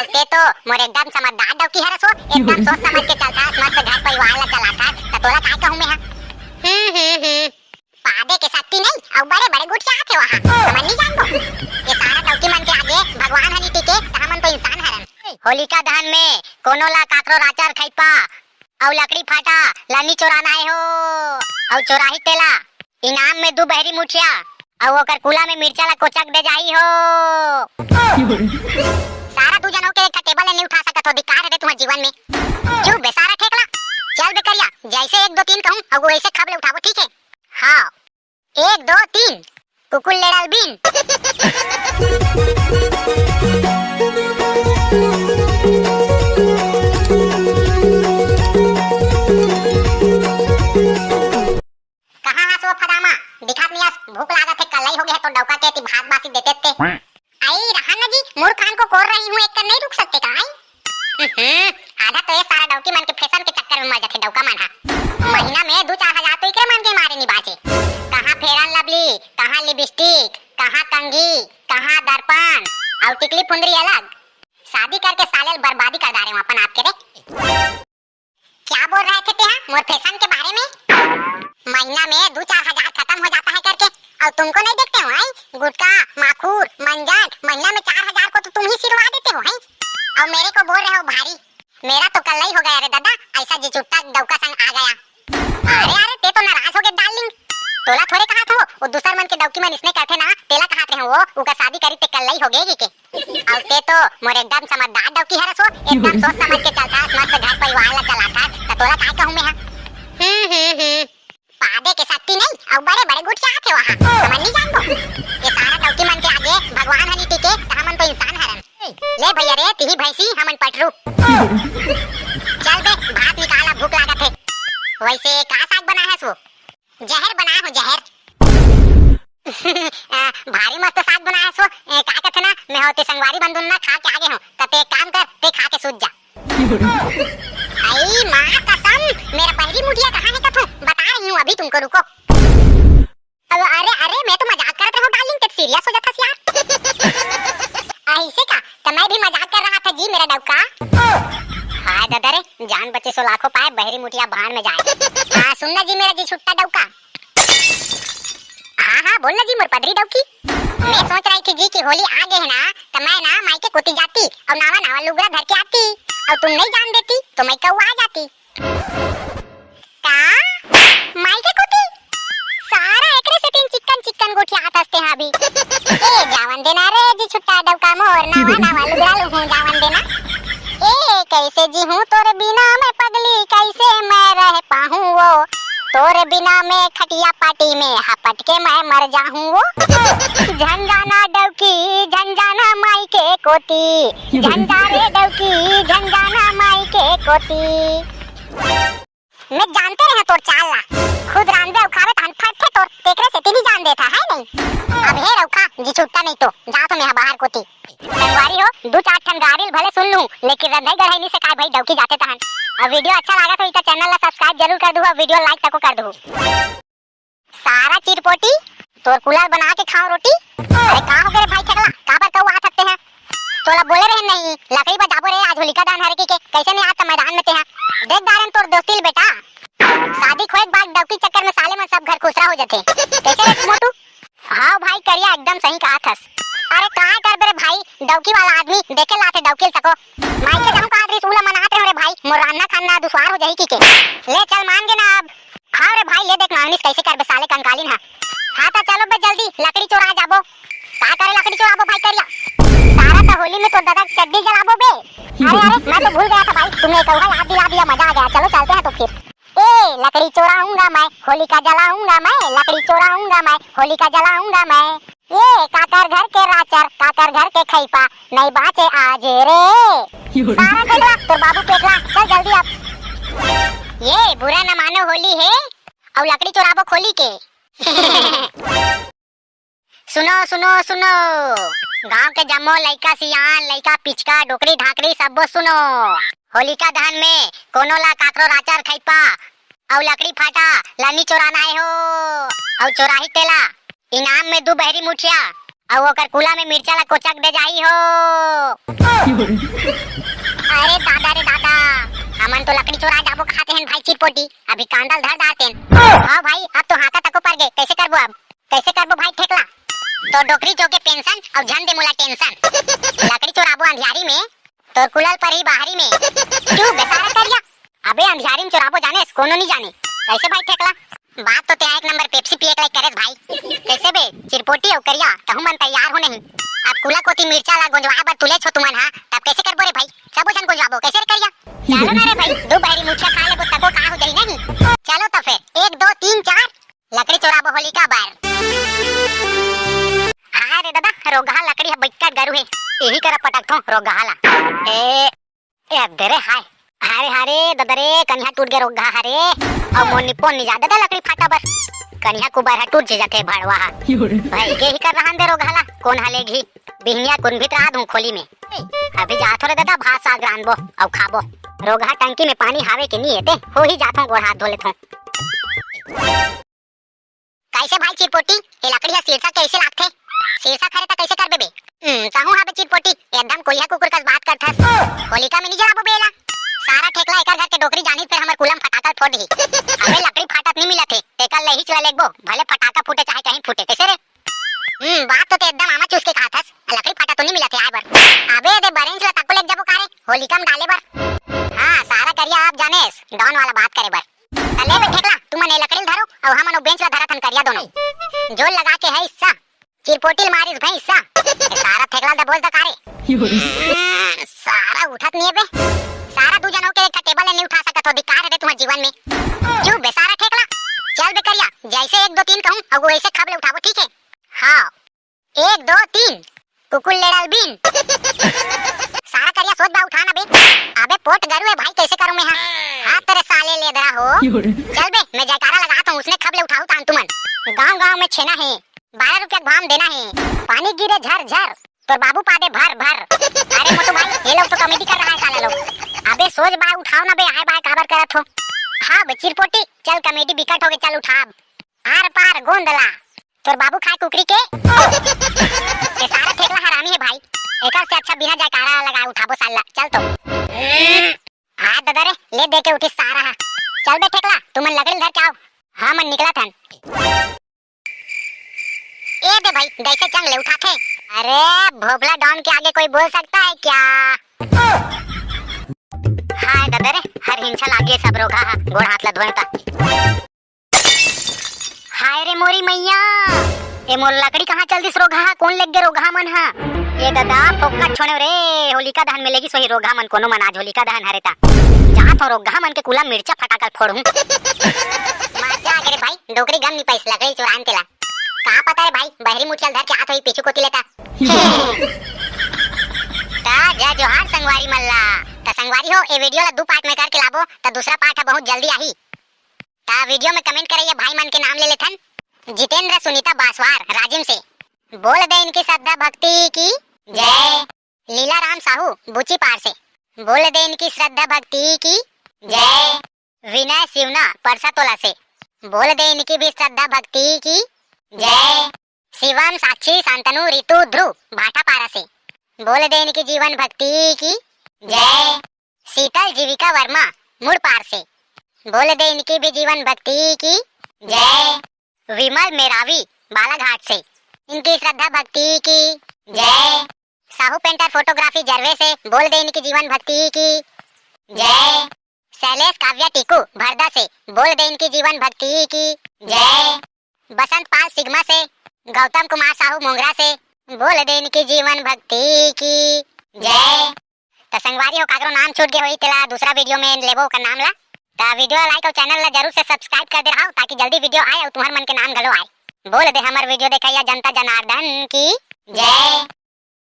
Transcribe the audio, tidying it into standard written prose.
औते तो मोर एकदम समझदार डौकी हरस हो, एकदम सोच समझ के चलता, मस्त घर परिवार ला चलाता, त तोला काय कहूं मैं हा? पादे के शक्ति नहीं और बड़े बड़े गुट क्या थे वहां, समझ नहीं जानबो। ये सारा डौकी मन के आगे भगवान हनी टिके, त हमन तो इंसान हरन। होलिका दहन में कोनो ला काकरो राचार खइपा और लकड़ी फाटा लानी चोराना है हो, और चोराही तेला इनाम में 2 बहरी मुठिया और ओकर कुला में मिर्चा ला कोचक दे जाई हो। सारा 2 जनों के एक टेबल नहीं उठा सकत हो, धिक्कार है तुम्हारे जीवन में। चुप बे सारा ठेकला, चल बे करिया, जैसे 1 2 3 कहूं और वो ऐसे खबले उठावो, ठीक है? हाँ 1 2 3 कुकुल ले डाल बीन। कहाँ हंसो फदामा, दिखात नहीं हंस, भूख लागत है, कल ही हो गया है तो डौका के ती भात बासी देते थे। आई रहा जी, मूर्ख खान को कोर रही हूँ, एक कर नहीं रुक सकते का? आधा तो ये सारा डौकी मन के फैशन के चक्कर में मर जाते डौका मन हा। महीना में 2-4 हजार तो इकरे मन के मारे नहीं बाचे। कहाँ फेरन लवली, कहाँ लिपस्टिक, कहाँ कंघी, कहाँ दर्पण और टिकली फुंदरी अलग। शादी करके साले बर्बादी कर डाले अपन आपके रे। क्या बोल रहे थे तेहा मोर फैशन के बारे में? महीना में 2-4 हजार खत्म हो जाता है करके, और तुमको नहीं देखते हो हैं? गुटका माखूर मंजन महीना में 4 हजार को तो तुम ही सिरवा देते हो हैं, और मेरे को बोल रहे हो भारी। मेरा तो कल ही हो गया रे दादा, ऐसा जी चुट्टा डौका संग आ गया। अरे ते तो नाराज हो गए डार्लिंग, तोला थोड़े कहा था वो दूसर मन के डौकी मन इसने कहते ना, तेला कहते हैं वो उका शादी करी ते कल ही हो गएगी के। और ते तो मोर एकदम समझदार डौकी हरस हो, एकदम सोच समझ के चलता, मस्त घर परिवार ला चलाता, त तोला काय कहूं मैं हा? पादे के शक्ति नहीं और बड़े बड़े गुट क्या थे वहां, समझ नहीं जानबो। ये सारा डौकी मन के आगे भगवान हनी टिके, त हमन तो इंसान हरन। ले भैया रे तिही भैंसी हमन पटरू। चल बे भात निकाला, भूख लागत है। वैसे का साग बना है सो? जहर बना हो जहर। भारी मस्त साग बना है सो, का कहते ना, मैं होते संगवारी बंधुन ना खा के आगे हूं, त ते काम कर, ते खा के सूझ जा। आई मां कसम, मेरा पहली मुठिया कहां है कथू, बता रही हूं अभी तुमको, रुको। अरे अरे मैं तो मजाक करत रहा हूं डार्लिंग, ते सीरियस हो जाता यार। ऐसे का, तो मैं भी मजाक कर रहा था जी मेरा डौका। हाय दादा रे, जान बचे सो लाखों पाए, बहरी मुठिया भाड़ में जाए। हाँ सुनना जी मेरा जी छुट्टा डौका। हाँ बोलना जी मोर पदरी डौकी। मैं सोच रही थी जी कि होली आ गए है ना, तो मैं ना मायके कोती जाती और नावा लुगड़ा धर के आती, और तुम नहीं जान देती तो मैं कऊ आ जाती। का मायके कोती सारा एकरे से 3 चिकन गोठिया हंसते हैं अभी। ए जावन देना रे जी छुट्टा डौका मोर, नावा लुगड़ा लू हूं जावन देना। ए कैसे जी हूँ तोरे बिना मैं पगली, कैसे मैं रह पाऊं वो, तोरे बिना मैं खटिया पार्टी में हपट के मैं मर जाऊं वो। झंझाना डौकी झंझाना माई के कोती, झंझारे डौकी झंझाना माई के कोती। मैं जानते रहे तोर चाल ला, खुद रांधे उखावे तहन फट तोर तेकरे से तीनी जान देता है नहीं। अब हे रौखा जी छुट्टा नहीं तो जा तो मैं बाहर कोती। संगवारी हो 2-4 ठन गारिल भले सुन लूं, लेकिन रंधई गढ़ई से काय भाई डौकी जाते तहन। और वीडियो अच्छा लगा तो इस चैनल ला सब्सक्राइब जरूर कर दू, और वीडियो लाइक तको कर दू। सारा चिरपोटी तोर कुलर बना के खाओ रोटी। अरे का हो गए भाई ठगला, का पर कऊ आ सकते हैं? तोला बोले रहे नहीं लकड़ी बजाबो रे, आज होलिका दहन हरे के कैसे नहीं आता मैदान में ते हैं? देख दारन तोर दोस्तिल बेटा, शादी खोए के बाद डौकी चक्कर में साले मन सब घर खुसरा हो जाते। कैसे रे मोटू? हाँ भाई करिया एकदम सही कहा थस। अरे काय कर बे भाई, डौकी वाला आदमी देखे लाते डौकील सको। माइके जाऊं का आदमी सूला मनाते हो रे भाई, मोर रान्ना खाना दुश्वार हो जाई की के। ले चल मान गे ना अब। हाँ रे भाई ले देख नानिस कैसे कर बे साले कंकालीन हा। हाँ तो चलो बे जल्दी लकड़ी चोरा जाबो। का करे लकड़ी चोराबो भाई करिया? सारा तो होली में तो दादा चड्डी जलाबो बे। अरे मैं तो भूल गया था भाई, तुमने कहा याद दिला दिया, मजा आ गया। चलो चलते हैं तो फिर। ए लकड़ी चोराऊंगा मैं, होलिका जलाऊंगा मैं, लकड़ी चोराऊंगा मैं, होलिका जलाऊंगा मैं। ये काकर घर के राचर, काकर घर के खैपा, नहीं बाचे आज रे। सारा देखला तो बाबू पेटला, चल जल्दी अब। ये बुरा न मानो होली है, और लकड़ी चोराबो खोली के। सुनो सुनो सुनो, गांव के जम्मो लइका सियान, लइका पिचका डोकरी ढाकरी सबो सुनो। होलिका दहन में कोनो ला काकरो राचर खैपा और लकड़ी फाटा लानी चोराना है हो, और चोराही तेला इनाम में 2 बहरी मुठिया और ओकर कुला में मिर्चा ला कोचक दे जाई हो। अरे दादा रे दादा, हमन तो लकड़ी चोरा जाबो खाते हैं भाई चिरपोटी, अभी कांदल धर दाते हैं। हां भाई अब तो हाका तको पर गए, कैसे करबो अब, कैसे करबो भाई ठेकला। तो डोकरी चौके पेंशन और झन दे मोला टेंशन। लकड़ी चोराबो अंधियारी में तो कुलल पर ही बाहरी में। क्यों बेसारा करिया, अबे अंधियारी में चोराबो जानेस कोनो नहीं जाने, कैसे भाई ठेकला। बात तो तेरा एक नंबर पेप्सी पिए के करेस भाई। कैसे बे चिरपोटी और करिया कहूं मन तैयार हो नहीं। अब कुला कोती मिर्चा ला गोंजवा बर तुले छो तुमन हां, तब कैसे करबो रे भाई, सब जन गोंजवाबो कैसे रे करिया। चलो ना रे भाई, दो बहरी मुठिया खा लेबो तको का हो जाई नहीं। चलो तो फिर 1 2 3 4 लकड़ी चोराबो होलिका बार। हां रे दादा, रोगहा लकड़ी है बैठका गरु है, यही करा पटक थो रोगहा ला। ए दरे हाय, अरे हरे ददरे कन्या टूट गए रोगा हरे, और मोनी पोन नहीं जादा लकड़ी फाटा बर कन्या कुबर टूट जाते भड़वा भाई के ही कर रहा दे रोगाला कौन हालेगी बिहनिया कुन भीतर आ दूं खोली में। अभी जाथो रे दादा भात साग रानबो और खाबो, रोगा टंकी में पानी हावे के नहीं हेते हो ही जाथो गोड़ हाथ धो लेथो। कैसे भाई चिरपोटी ये लकड़ी है शीर्षा कैसे लागथे, शीर्षा खरे ता कैसे करबे बे। कहूं हाबे चिरपोटी एकदम कोलिया कुकुर का बात करथस, होलिका में नहीं जलाबो बेला सारा ठेकला एकर घर के डोकरी जानी फिर हमर कुलम फटाका फोड़ दी। अबे लकड़ी फाटत नहीं मिलत है, टेकल लही चला लेगबो भले फटाका फूटे चाहे कहीं फूटे कैसे रे। बात तो एकदम आमा चूस के खाथस, लकड़ी फाटा तो नहीं मिलत है आय बर। अबे दे बरेंज ला तको लेग जाबो कारे होलिका में डाले बर। हां सारा करिया आप जानेस डॉन वाला बात करे बर। ले बे ठेकला तुम ने लकड़ी धरो और हमन बेंच ला धरत हन करिया दोनों जोल लगा के है हिस्सा चिरपोटी मारिस भाई हिस्सा सारा ठेकला दा बोझ दा कारे। सारा उठत नहीं है बे, सारा दू जनों के एक टेबल नहीं उठा सकत हो, अधिकार है तुम्हारे जीवन में। क्यों बेसारा ठेकला, चल बे करिया जैसे 1 2 3 कहूं और वो ऐसे खबले उठाबो ठीक है। हां 1 2 3 कुकुल ले डाल बीन। सारा करिया सोच बा उठाना बे, अबे पोट गरु है भाई कैसे करूं मैं। हां तेरे साले लेदरा हो, चल बे मैं जयकारा लगाता हूं उसने खबले उठाऊ तान तुमन। गांव-गांव में छेना है 12 रुपया भाम देना है, पानी गिरे झर झर तो बाबू पादे भर भर। अरे मोटू भाई ये लोग तो कॉमेडी कर रहा है साला लोग। अबे सोच बा उठाओ ना बे, आए बाय काबर करत हो। हां बे चिरपोटी चल कॉमेडी बिकट हो गए, चल उठाब आर पार गोंदला तोर बाबू खाए कुकरी के। ये सारा ठेकला हरामी है भाई, एकर से अच्छा बिना जयकारा लगा उठाबो साला। चल तो हां दादा रे ले दे के उठी सारा। चल बे ठेकला तुमन लकड़ी धर के आओ। हां मन निकला थन ए दे भाई दैसे चंग ले उठाते। अरे भोबला डॉन के आगे कोई बोल सकता है क्या। हाय दादा रे हर हिंसा लागे सब रोगा गोड़ हाथ ला धोएता। हाय रे मोरी मैया ए मोर लकड़ी कहां चल दिस रोगा कौन लेग गे रोगा मन हा। ये दादा फोक्का छोड़े रे होलिका दहन मिलेगी सोही रोगा मन कोनो मन आज होलिका दहन हरेता जहां तो रोगा मन के कुला मिर्चा फटाकल फोड़ूं। मजा आ रे भाई डोकरी गम नहीं पैस लकड़ी चुरान तेला कहां पता है भाई बहरी मुठियल धर के हाथ होई पीछू कोती लेता। ता जय जोहार संगवारी मल्ला, ता संगवारी हो ए वीडियो ला 2 पार्ट में करके लाबो ता दूसरा पार्ट है बहुत जल्दी आही। ता वीडियो में कमेंट करिए भाई मन के नाम ले लेथन जितेंद्र सुनीता बासवार राजिम से, बोल दे इनकी श्रद्धा भक्ति की जय। लीला राम साहू बुची पार से, बोल दे इनकी श्रद्धा भक्ति की जय। विनय शिवना परसातोला से, बोल दे इनकी भी श्रद्धा भक्ति की जय। शिवम साक्षी शांतनु ऋतु ध्रुव भाटा पारा से, बोल दे इनकी जीवन भक्ति की जय। शीतल जीविका वर्मा मुड़ पार से, बोल दे इनकी भी जीवन भक्ति की जय। विमल मेरावी बालाघाट से, इनकी श्रद्धा भक्ति की जय। साहू पेंटर फोटोग्राफी जरवे से, बोल दे इनकी जीवन भक्ति की जय। शैलेश काव्या टीकू भरदा से, बोल दे इनकी जीवन भक्ति की जय। बसंत पाल सिग्मा से, गौतम कुमार साहू मोंगरा से, बोल दे इनकी जीवन भक्ति की जय। तो संगवारी हो कागरो नाम छूट गए होई तेला दूसरा वीडियो में लेबो का नाम ला। तो वीडियो लाइक और चैनल ला जरूर से सब्सक्राइब कर दे रहा ताकि जल्दी वीडियो आए और तुम्हारे मन के नाम घलो आए। बोल दे हमार वीडियो देखैया जनता जनार्दन की जय।